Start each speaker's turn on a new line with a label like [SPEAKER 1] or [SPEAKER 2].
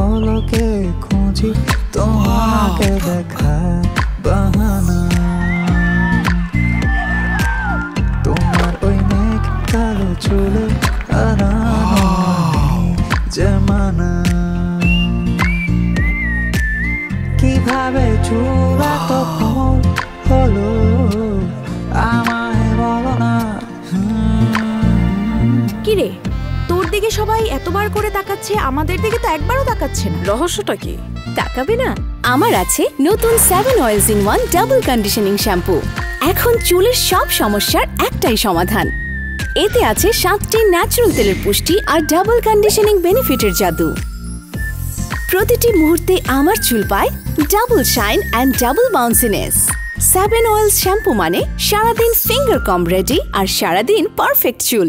[SPEAKER 1] পলকে খুঁজি তোমাকে দেখা বাহানা তোমার ওই মেঘ কালো চুলে আরানো জমানা কিভাবে চুলা তো কোমল হলো আমায় বলো না
[SPEAKER 2] কিরে তোর দিকে সবাই এতবার করে তাকাচ্ছে আমাদের দিকে তো একবারও তাকাচ্ছে না রহস্যটা কি
[SPEAKER 3] তাকাবে না আমার আছে নতুন 7 oils in 1 double conditioning shampoo এখন চুলের সব সমস্যার একটাই সমাধান এতে আছে 7টি ন্যাচারাল তেলের পুষ্টি আর ডাবল কন্ডিশনিং বেনিফিটের জাদু প্রতিটি মুহূর্তে আমার চুল পায় double shine and double bounciness 7 oils shampoo মানে সারাদিন ফিঙ্গার কম রেডি আর সারাদিন পারফেক্ট চুল